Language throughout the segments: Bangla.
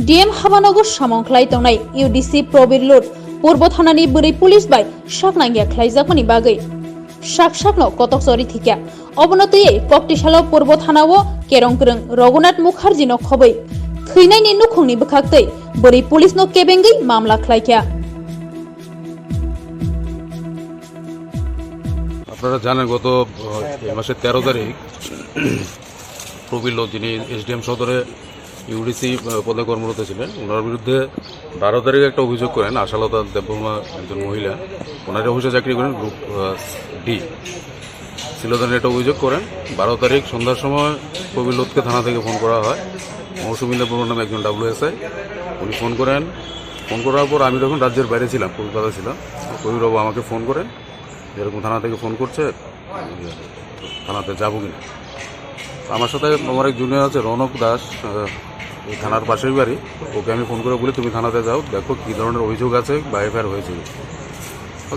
ডিএম हाबानगर सामंखलाय तंनाय इउडिसि प्रबीर लुट पूर्व थानानि बोरै पुलिस बाय साकनांगिया ख्लायजाकनि बागै साकनो कतक सरी थिका अबनतयै कक्तिशाल पूर्व थानाव केरंकरं रघुनाथ मुखार्जीनो खबै थैनायनि नुखुंनि बखाक्तै बोरै पुलिसनो केबेंगै मामला ख्लायख्या। আপনারা জানেন গত মাসের 13 তারিখ প্রবীর লোক যিনি এসডিএম সদরে ইউডিসি পদে কর্মরত ছিলেন ওনার বিরুদ্ধে 12 তারিখে একটা অভিযোগ করেন আশালতা দেববর্মা একজন মহিলা ওনার অফিসে চাকরি করেন গ্রুপ ডি শিলদানে একটা অভিযোগ করেন 12 তারিখ সন্ধ্যার সময় প্রবীর লোককে থানা থেকে ফোন করা হয় মৌসুমী দেববর্মা নামে একজন WSI উনি ফোন করেন। ফোন করার পর আমি তখন রাজ্যের বাইরে ছিলাম কলকাতা ছিলাম প্রবীরবাবু আমাকে ফোন করেন এরকম থানা থেকে ফোন করছে থানাতে যাবো কিনা। আমার সাথে আমার এক জুনিয়র আছে রৌনক দাস এই থানার পাশের বাড়ি ওকে আমি ফোন করে বলি তুমি থানাতে যাও দেখো কী ধরনের অভিযোগ আছে বা এফআইআর হয়েছে।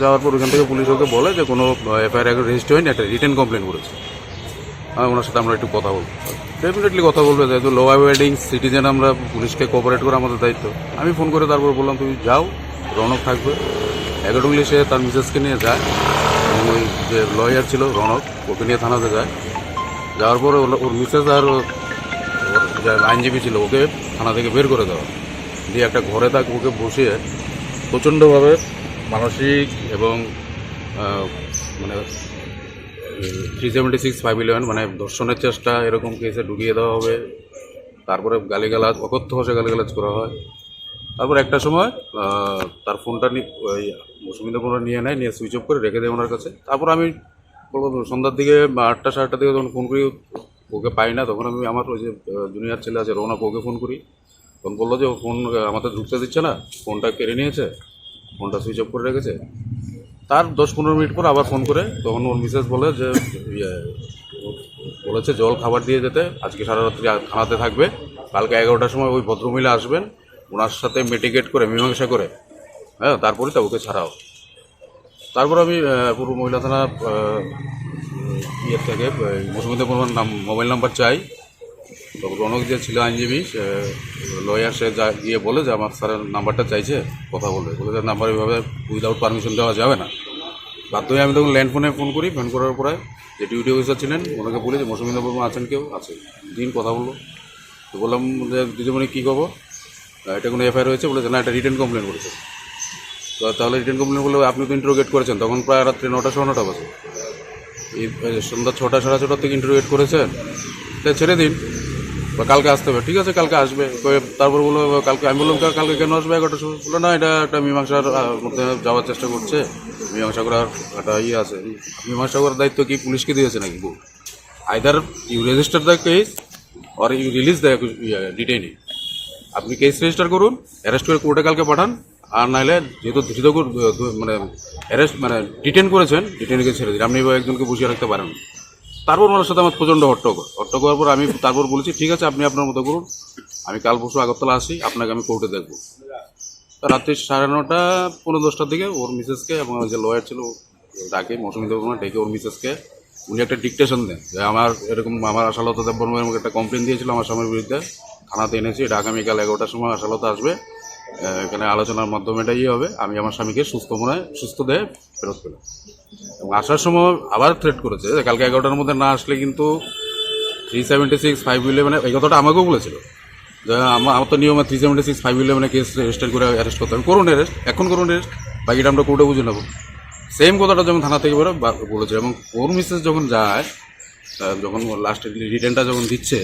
যাওয়ার পর ওখান থেকে পুলিশ ওকে বলে যে কোনো এফআইআর এখন রেজিস্টার হয়নি একটা রিটেন কমপ্লেন করেছে। ওনার সাথে আমরা একটু কথা বলবো ডেফিনেটলি কথা বলবে যেহেতু ল অ্যাবাইডিং সিটিজেন আমরা পুলিশকে কোঅপারেট করা আমাদের দায়িত্ব। আমি ফোন করে তারপর বললাম তুমি যাও রৌনক থাকবে অ্যাকর্ডিংলি সে তার মিসেসকে নিয়ে যায় এবং ওই যে লয়ার ছিল রৌনক ওকে নিয়ে থানাতে যায়। যাওয়ার পরে ওর মিসেস আর যে আইনজীবী ছিল ওকে থানা থেকে বের করে দেওয়া দিয়ে একটা ঘরে তাকে ওকে বসিয়ে প্রচণ্ডভাবে মানসিক এবং মানে 376/511 মানে ধর্ষণের চেষ্টা এরকম কেসে ঢুকিয়ে দেওয়া হবে। তারপরে গালিগালাজ অকথ্য ভাষায় গালিগালাজ করা হয়। তারপর একটা সময় তার ফোনটা মৌসুমী দেববর্মা নিয়ে সুইচ অফ করে রেখে দেয় ওনার কাছে। তারপর আমি বলবো সন্ধ্যার দিকে 8টা 8:30 দিকে যখন ফোন করি ওকে পাই না তখন আমি আমার ওই যে জুনিয়র ছেলে আছে রৌনক ওকে ফোন করি তখন বললো যে ও ফোন আমাদের ঢুকতে দিচ্ছে না ফোনটা কেড়ে নিয়েছে ফোনটা সুইচ অফ করে রেখেছে। তার 10-15 মিনিট পর আবার ফোন করে তখন ওর মিসেস বলে যে বলেছে জল খাবার দিয়ে যেতে আজকে সারা রাত্রি থানাতে থাকবে কালকে 11টার সময় ওই ভদ্রমহিলা আসবেন ওনার সাথে মেডিকেট করে মীমাংসা করে তারপরে তা ওকে ছাড়াও। তারপর আমি পূর্ব মহিলা থানা ইয়ের থেকে মৌসুমী দেববর্মার মোবাইল নাম্বার চাই। তখন রৌনক যে ছিল আইনজীবী লয়ার সে গিয়ে বলে যে আমার স্যারের নাম্বারটা চাইছে কথা বলবে বলে যে নাম্বার এইভাবে উইদাউট পারমিশন দেওয়া যাবে না। বাধ্য হয়ে আমি তখন ল্যান্ডফোনে ফোন করি ফোন করার পরে যে ডিউটি অফিসার ছিলেন ওনাকে বলি যে মৌসুমী দেববর্মা আছেন কেউ আছে দিন কথা বললো তো বললাম যে দিদিমণি কী খবর এটা কোনো এফআইআর হয়েছে বলে যে না এটা রিটেন কমপ্লেন করেছে। তো তাহলে রিটেন কমপ্লেন করলে আপনি তো ইন্টারোগেট করেছেন তখন প্রায় রাত্রি 9টা 9:15 বাজে এই সন্ধ্যা 6টা 6:30 থেকে ইন্টারোগেট করেছেন এটা ছেড়ে দিন বা কালকে আসতে হবে। ঠিক আছে কালকে আসবে। তারপর বললো কালকে আমি বললাম কালকে কেন আসবে 11টার সময় বললো না এটা একটা মীমাংসার মধ্যে যাওয়ার চেষ্টা করছে মীমাংসা করার একটা ইয়ে আছে। মীমাংসা করার দায়িত্ব কি পুলিশকে দিয়েছে নাকি either you register the case or you release the detainee. আপনি কেস রেজিস্টার করুন অ্যারেস্ট করে কোর্টে কালকে পাঠান আর নাহলে যেহেতু ধৃত মানে অ্যারেস্ট মানে ডিটেন করেছেন ডিটেনকে ছেড়ে দিন আপনি একজনকে বসিয়ে রাখতে পারেন। তারপর ওনার সাথে আমার প্রচণ্ড হট্টগোল করার পর আমি তারপর বলেছি ঠিক আছে আপনি আপনার মতো করুন আমি কাল পরশু আগরতলা আসি আপনাকে আমি কোর্টে দেখবো। রাত্রি 9:30 পৌনে 10টার দিকে ওর মিসেসকে এবং যে লয়ার ছিল ডাকে মৌসুমী দেববর্মা ডেকে ওর মিসেসকে উনি একটা ডিকটেশন দেন যে আমার এরকম আমার আশালতা দেববর্মা আমাকে একটা কমপ্লেন দিয়েছিল আমার স্বামীর বিরুদ্ধে থানাতে এনেছি এটা আগামীকাল 11টার সময় আশালতা আসবে এখানে আলোচনার মাধ্যমে এটা ইয়ে হবে আমি আমার স্বামীকে সুস্থ দেহে ফেরত পেলাম। এবং আসার সময় আবার থ্রেট করেছে যে কালকে 11টার মধ্যে না আসলে কিন্তু 376/511 এই কথাটা আমাকেও বলেছিল যে আমার তো নিয়মে 376/511 কেস রেজিস্টার করে অ্যারেস্ট করতে হবে করুন অ্যারেস্ট এখন করুন অ্যারেস্ট বাকিটা আমরা কোর্টে বুঝে নেব। সেম কথাটা যখন থানা থেকে বলেছে এবং ওর মিসেস যখন যায় যখন লাস্ট রিটেনটা যখন দিচ্ছে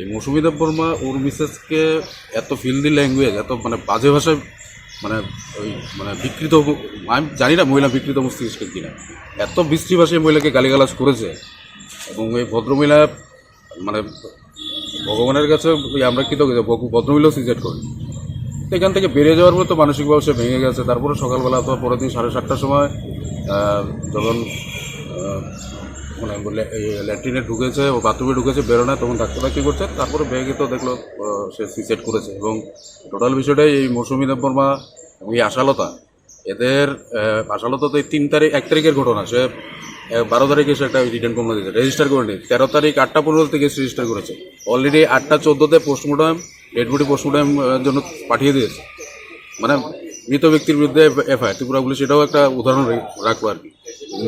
এই মৌসুমী দেববর্মা ওর মিসেসকে এত ফিল্দি ল্যাঙ্গুয়েজ এত মানে বাজে ভাষায় মানে ওই মানে বিকৃত আমি জানি না মহিলা বিকৃত মস্তিষ্কের কিনা এত বিশ্রী ভাষায় মহিলাকে গালিগালাজ করেছে এবং ওই ভদ্রমহিলা মানে ভগবানের কাছে আমরা কৃতজ্ঞ ভদ্রমহিলাও সুইসাইড করি। তো এখান থেকে বেরিয়ে যাওয়ার পর তো মানসিকভাবে সে ভেঙে গেছে। তারপরে সকালবেলা অথবা পরের দিন 7:30টার সময় যখন মানে ল্যাট্রিনে ঢুকেছে ও বাথরুমে ঢুকেছে বেরোনা তখন ডাক্তাররা কী করছে তারপরে বেগে তো দেখলো সে সুইসাইড করেছে। এবং টোটাল বিষয়টাই এই মৌসুমী দেববর্মা এই আশালতা এদের আশালতা তো 1 তারিখের ঘটনা সে 12 তারিখে সে একটা রিটার্ন কমপ্লেন দিয়েছে রেজিস্টার করে নি 13 তারিখ 8টা 15 থেকে রেজিস্টার করেছে অলরেডি 8টা 14তে পোস্টমর্টম ডেড বডি পোস্টমর্টম জন্য পাঠিয়ে দিয়েছে, মানে মৃত ব্যক্তির বিরুদ্ধে এফআইআর। ত্রিপুরা পুলিশ এটাও একটা উদাহরণ রাখবো আর কি,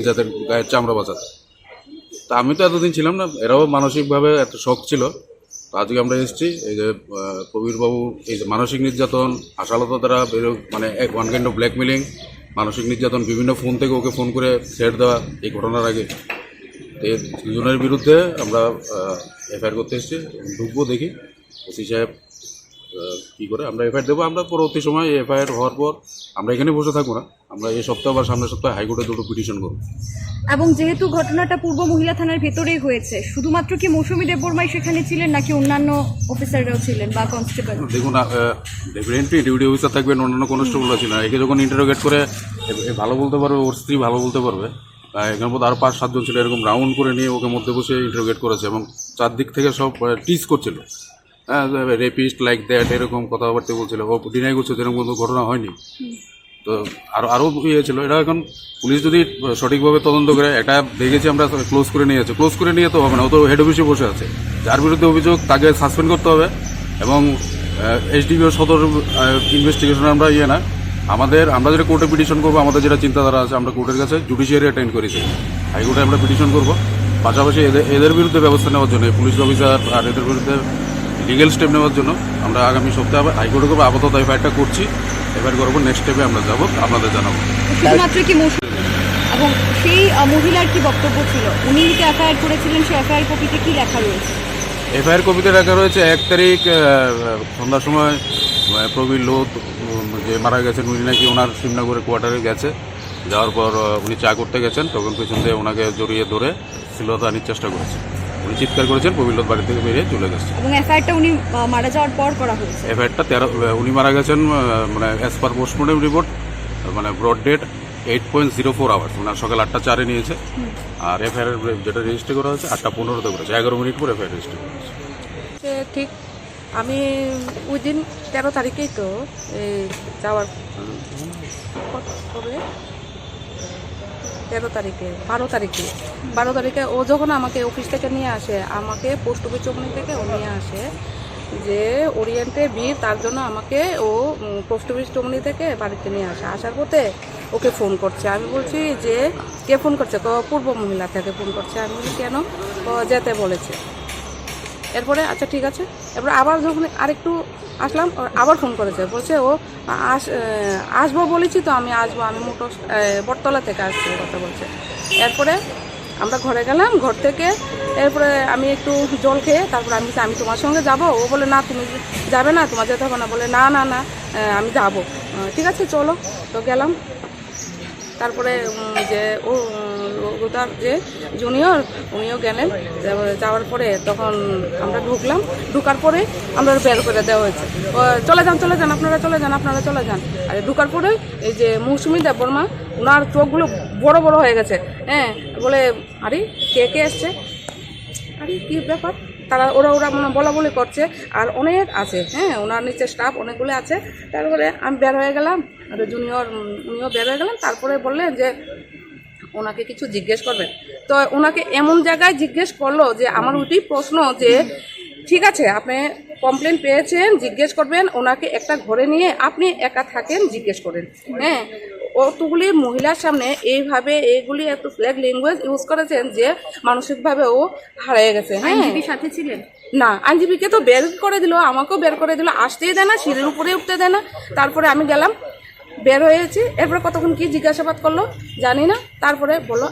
যাদের গায়ের চামড়া বাঁচাতে। তা আমি তো এতদিন ছিলাম না, এরাও মানসিকভাবে এত শখ ছিল। তো আজকে আমরা এসেছি, এই যে প্রবীরবাবু এই যে মানসিক নির্যাতন, আশালতা দ্বারা মানে ওয়ান কাইন্ড অফ ব্ল্যাকমেলিং, মানসিক নির্যাতন, বিভিন্ন ফোন থেকে ওকে ফোন করে থ্রেট দেওয়া এই ঘটনার আগে, এই দুজনের বিরুদ্ধে আমরা এফআইআর করতে এসেছি। ঢুকবো, দেখি ওসি সাহেব কী করে। আমরা এফআইআর দেবো। আমরা পরবর্তী সময় এফআইআর হওয়ার পর আমরা এখানে বসে থাকবো না, আমরা এই সপ্তাহ বা সামনের সপ্তাহে হাইকোর্টে দুটো পিটিশন করবো। এবং যেহেতু ঘটনাটা পূর্ব মহিলা থানার ভেতরেই হয়েছে, শুধুমাত্র কি মৌসুমী দেববর্মাই সেখানে ছিলেন নাকি অন্যান্য অফিসাররাও ছিলেন বা কনস্টেবল? দেখুন, ডেফিনেটলি ডিউটি অফিসার থাকবেন, অন্যান্য কনস্টেবল আছে না। একে যখন ইন্টারোগেট করে ভালো বলতে পারবে, ওর স্ত্রী ভালো বলতে পারবে, এখানের মধ্যে আরও 5-7 জন ছিল, এরকম রাউন্ড করে নিয়ে ওকে মধ্যে বসে ইন্টারোগেট করেছে এবং চারদিক থেকে সব টিজ করছিল, হ্যাঁ, রেপিস্ট লাইক দ্যাট এরকম কথাবার্তা বলছিল। ও ডিনাই করছে যেরকম কোনো ঘটনা হয়নি। তো আরও ইয়ে ছিল। এটা এখন পুলিশ যদি সঠিকভাবে তদন্ত করে, এটা দেখেছি আমরা ক্লোজ করে নিয়েছে, ক্লোজ করে নিয়ে তো হবে না, ও তো হেড অফিসে বসে আছে। যার বিরুদ্ধে অভিযোগ তাকে সাসপেন্ড করতে হবে এবং এইচডিবিও সদর ইনভেস্টিগেশন আমরা না আমরা যেটা কোর্টে পিটিশন করবো, আমাদের যেটা চিন্তাধারা আছে, আমরা কোর্টের কাছে জুডিশিয়ারি অ্যাটেন্ড করেছি, হাইকোর্টে আমরা পিটিশন করবো। পাশাপাশি এদের বিরুদ্ধে ব্যবস্থা নেওয়ার জন্য, পুলিশ অফিসার আর এদের বিরুদ্ধে লিগেল স্টেপ নেওয়ার জন্য আমরা আগামী সপ্তাহে হাইকোর্টে করবো। আপাতত এফআইআরটা করছি, এফআইআর করবো, নেক্সট স্টেপে আমরা যাবো, আপনাদের জানাবো। শুধুমাত্র কি এবং সেই মহিলার কি বক্তব্য ছিল? উনি যে এফআইআর করেছিলেন, সেই এফআইআর কপিতে কি লেখা রয়েছে? এফআইআর কপিতে লেখা রয়েছে 1 তারিখ সন্ধ্যার সময় প্রবীর লোধ যে মারা গেছেন, উনি নাকি ওনার শিবনগরের কোয়ার্টারে গেছে। যাওয়ার পর উনি চা করতে গেছেন, তখন পেছন দিয়ে ওনাকে জড়িয়ে ধরে শ্লীলতাহানির চেষ্টা করেছে। উনি চিৎকার করেছেন, প্রবীর লোধ বাড়ি থেকে বেরিয়ে চলে গেছে। এবং এফআইআরটা উনি মারা যাওয়ার পর করা হয়েছে। এফআইআরটা 13 উনি মারা গেছেন, মানে অ্যাজ পার পোস্টমর্টম রিপোর্ট, মানে ব্রড ডেট 8.04 আওয়ার্স, মানে সকাল 8টা 4 নিয়েছে। আর এফআইআর যেটা রেজিস্টার করা হয়েছে 8টা 15 করেছে, 11 মিনিট পর এফআইআর রেজিস্টার করা হয়েছে। ঠিক আমি ওই দিন 13 তারিখেই তো যাওয়ার কবে 13 তারিখে 12 তারিখে ও যখন আমাকে অফিস থেকে নিয়ে আসে, আমাকে পোস্ট অফিস চৌমনি থেকে ও নিয়ে আসে যে ওরিয়েন্টে ভিড়, তার জন্য আমাকে ও পোস্ট অফিস চৌমনি থেকে বাড়িতে নিয়ে আসে। আসার পথে ওকে ফোন করছে। আমি বলছি যে কে ফোন করছে? পূর্ব মহিলা থেকে ফোন করছে। আমি বলি কেন? যেতে বলেছে। এরপরে আচ্ছা ঠিক আছে। এরপরে আবার যখন আরেকটু আসলাম, আবার ফোন করেছে, বলছে ও আসবো বলেছি তো, আমি আসবো, আমি বটতলা থেকে আসছি কথা বলছে। এরপরে আমরা ঘরে গেলাম, ঘর থেকে এরপরে আমি একটু জল খেয়ে তারপরে আমি তোমার সঙ্গে যাব। ও বলে না, তুমি যাবে না, তোমার যেতে হবে না। বলে না না না আমি যাব। ঠিক আছে চলো। তো গেলাম। তারপরে যে তার যে জুনিয়র, উনিও গেলেন। যাওয়ার পরে তখন আমরা ঢুকলাম। ঢুকার পরে আমরা বের করে দেওয়া হয়েছে, চলে যান আপনারা চলে যান। আর ঢুকার পরে এই যে মৌসুমী দেববর্মা, ওনার চোখগুলো বড় বড় হয়ে গেছে। হ্যাঁ, বলে আরে কে এসছে, আরে কী ব্যাপার, তারা ওরা মানে বলা বলি করছে। আর অনেক আছে, হ্যাঁ, ওনার নিচে স্টাফ অনেকগুলো আছে। তারপরে আমি বের হয়ে গেলাম, আর জুনিয়র উনিও বের হয়ে গেলেন। তারপরে বললেন যে ওনাকে কিছু জিজ্ঞেস করবেন। তো ওনাকে এমন জায়গায় জিজ্ঞেস করলো যে আমার ওইটাই প্রশ্ন যে ঠিক আছে, আপনি কমপ্লেন পেয়েছেন, জিজ্ঞেস করবেন। ওনাকে একটা ঘরে নিয়ে আপনি একা থাকেন, জিজ্ঞেস করেন। হ্যাঁ, অতগুলি মহিলার সামনে এইভাবে এইগুলি এত ফ্ল্যাগ ল্যাঙ্গুয়েজ ইউজ করেছেন যে মানসিকভাবে ও হারিয়ে গেছে। হ্যাঁ, সাথে ছিলেন না, আইনজীবীকে তো বের করে দিল, আমাকেও বের করে দিল, আসতেই দেয় না, সিঁড়ির উপরে উঠতে দেয় না। তারপরে আমি গেলাম, বের হয়েছি। এরপরে কতক্ষণ কি জিজ্ঞাসাবাদ করলো জানি না। তারপরে বললো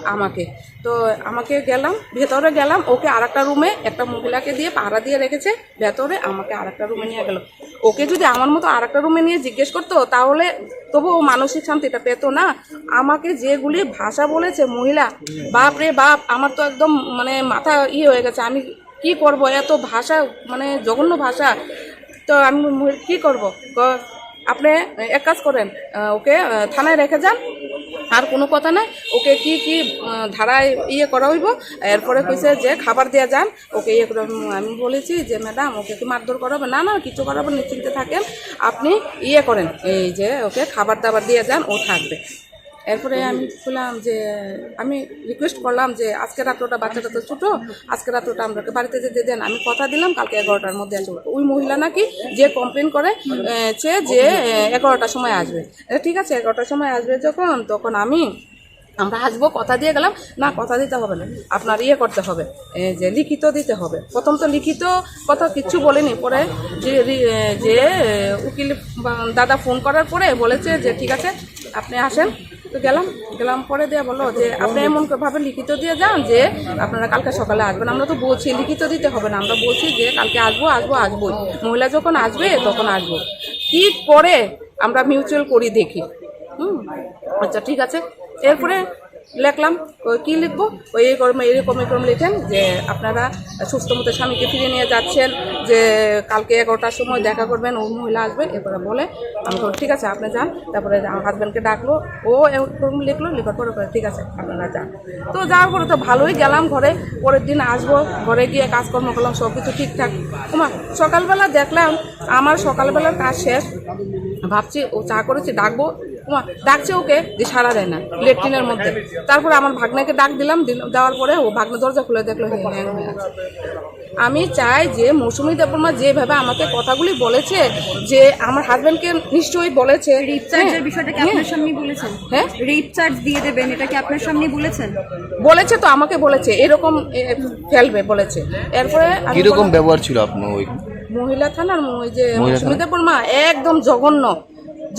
আমাকে গেলাম, ভেতরে গেলাম। ওকে আরেকটা রুমে একটা মহিলাকে দিয়ে পাহারা দিয়ে রেখেছে ভেতরে, আমাকে আরেকটা রুমে নিয়ে গেল। ওকে যদি আমার মতো আরেকটা রুমে নিয়ে জিজ্ঞেস করতো তাহলে তবু ও মানসিক শান্তিটা পেতো না। আমাকে যেগুলি ভাষা বলেছে মহিলা, বাপ রে বাপ, আমার তো একদম মানে মাথা হয়ে গেছে। আমি কি করব, এত ভাষা, মানে জঘন্য ভাষা। তো আমি কি করব? আপনি এক কাজ করেন, ওকে থানায় রেখে যান, আর কোনো কথা নাই। ওকে কি ধারায় করা হইব। এরপরে কইছে যে খাবার দেওয়া যান, ওকে করে। আমি বলেছি যে ম্যাডাম, ওকে কি মারধর করাবে? না না, কিছু করাবে, নিশ্চিন্তে থাকেন, আপনি করেন, এই যে ওকে খাবার দাবার দিয়ে যান, ও থাকবে। এরপরে আমি বললাম যে আমি রিকোয়েস্ট করলাম যে আজকে রাত্রটা বাচ্চাটা তো ছোটো, আজকে রাত্রটা আমরা বাড়িতে যেতে দেন, আমি কথা দিলাম কালকে 11টার মধ্যে আসবো। ওই মহিলা নাকি যে কমপ্লেন করে যে 11টার সময় আসবে। ঠিক আছে 11টার সময় আসবে তখন আমরা আসবো কথা দিয়ে গেলাম, না কথা দিতে হবে না, আপনার করতে হবে, যে লিখিত দিতে হবে। প্রথম তো লিখিত কথা কিচ্ছু বলেনি, পরে যে উকিল দাদা ফোন করার পরে বলেছে যে ঠিক আছে আপনি আসেন। তো গেলাম পরে দিয়ে বললো যে আপনি এমনভাবে লিখিত দিয়ে যান যে আপনারা কালকে সকালে আসবেন। আমরা তো বলছি লিখিত দিতে হবে না, আমরা বলছি যে কালকে আসবোই, মহিলা যখন আসবে তখন আসবো, কি করে আমরা মিউচুয়াল করি দেখি। আচ্ছা ঠিক আছে। এরপরে লিখলাম, কি লিখবো, এরকম লিখেন যে আপনারা সুস্থ মতো স্বামীকে ফিরে নিয়ে যাচ্ছেন, যে কালকে 11টার সময় দেখা করবেন, ও মহিলা আসবে। এরপরে বলে আমি ঠিক আছে আপনি যান। তারপরে আমার হাজব্যান্ডকে ডাকলো, ও এরকম লেখার পরে ঠিক আছে আপনারা যান। তো যাওয়ার পরে তো ভালোই গেলাম ঘরে, পরের দিন আসবো, ঘরে গিয়ে কাজকর্ম করলাম, সব কিছু ঠিকঠাক। সকালবেলা দেখলাম আমার সকালবেলার কাজ শেষ, ভাবছি ও চা করেছি ডাকবো, ডাকছে ওকে যে সাড়া দেয় না লেট্রিনের মধ্যে। তারপরে আমার ভাগ্নাকে ডাক দিলাম, দেওয়ার পরে ও ভাগ্না দরজা খুলে দেখলো হ্যাং হয়ে আছে। আমি চাই যে মৌসুমী দেববর্মা যেভাবে আমাকে কথাগুলি বলেছে, যে আমার হাজবেন্ডকে নিশ্চয়ই বলেছে রেপ চার্জের বিষয়টা কি আপনার সামনে বলেছেন? হ্যাঁ রেপ চার্জ দিয়ে দেবেন, এটা কি আপনার সামনে বলেছেন? বলেছে তো, আমাকে বলেছে এরকম ফেলবে বলেছে। এরপরে কিরকম ব্যবহার ছিল আপনার ওই মহিলা থানার ওই যে মৌসুমী দেববর্মা একদম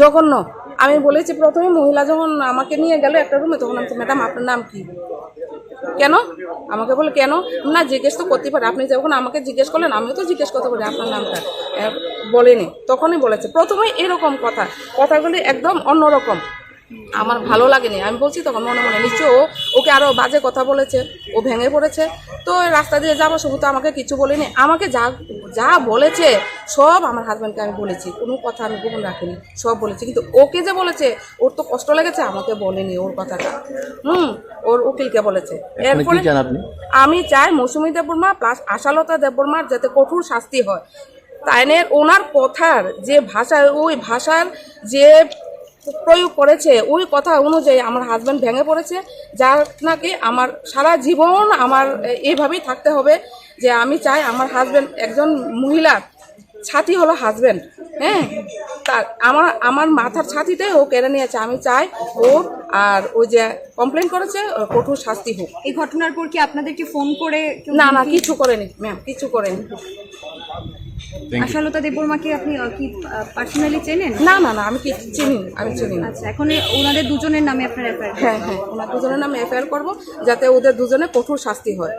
জঘন্য। আমি বলেছি প্রথমে মহিলা যখন আমাকে নিয়ে গেল একটা রুমে, তখন আমি ম্যাডাম আপনার নাম কি, কেন আমাকে বলে কেন না জিজ্ঞেস তো করতে পারে, আপনি যখন আমাকে জিজ্ঞেস করলেন আমিও তো জিজ্ঞেস করতে পারি আপনার নামটা, বলেনি। তখনই বলেছে প্রথমেই এরকম কথাগুলি একদম অন্যরকম, আমার ভালো লাগেনি। আমি বলছি তখন মনে মনে নিশ্চয় ওকে আরও বাজে কথা বলেছে, ও ভেঙে পড়েছে। তো রাস্তা দিয়ে যাবো, শুধু তো আমাকে কিছু বলেনি, আমাকে যা বলেছে সব আমার হাজব্যান্ডকে আমি বলেছি, কোনো কথা আমি গোপন রাখিনি, সব বলেছি। কিন্তু ওকে যে বলেছে ওর তো কষ্ট লেগেছে, আমাকে বলেনি ওর কথাটা, ওর উকিলকে বলেছে। এরপরে আমি চাই মৌসুমী দেববর্মা প্লাস আশালতা দেববর্মার যাতে কঠোর শাস্তি হয়। তাইনের ওনার কথার যে ভাষা, ওই ভাষার যে প্রয়োগ করেছে, ওই কথা অনুযায়ী আমার হাজব্যান্ড ভেঙে পড়েছে, যার নাকি আমার সারা জীবন আমার এইভাবেই থাকতে হবে। যে আমি চাই আমার হাজব্যান্ড, একজন মহিলার ছাতি হলো হাজব্যান্ড, হ্যাঁ, তার আমার মাথার ছাতিটাই ও কেড়ে নিয়েছে। আমি চাই ওর আর ওই যে কমপ্লেন করেছে কঠোর শাস্তি হোক। এই ঘটনার পর কি আপনাদেরকে ফোন করে? না কিছু করেনি ম্যাম, কিছু করেনি। আশালতা দেববর্মাকে আপনি কি পার্সোনালি চেনেন? না আমি কি চিনি না। আচ্ছা, এখন ওনাদের দুজনের নামে আপনার এফআইআর? হ্যাঁ ওনার দুজনের নামে এফআইআর করবো, যাতে ওদের দুজনে কঠোর শাস্তি হয়।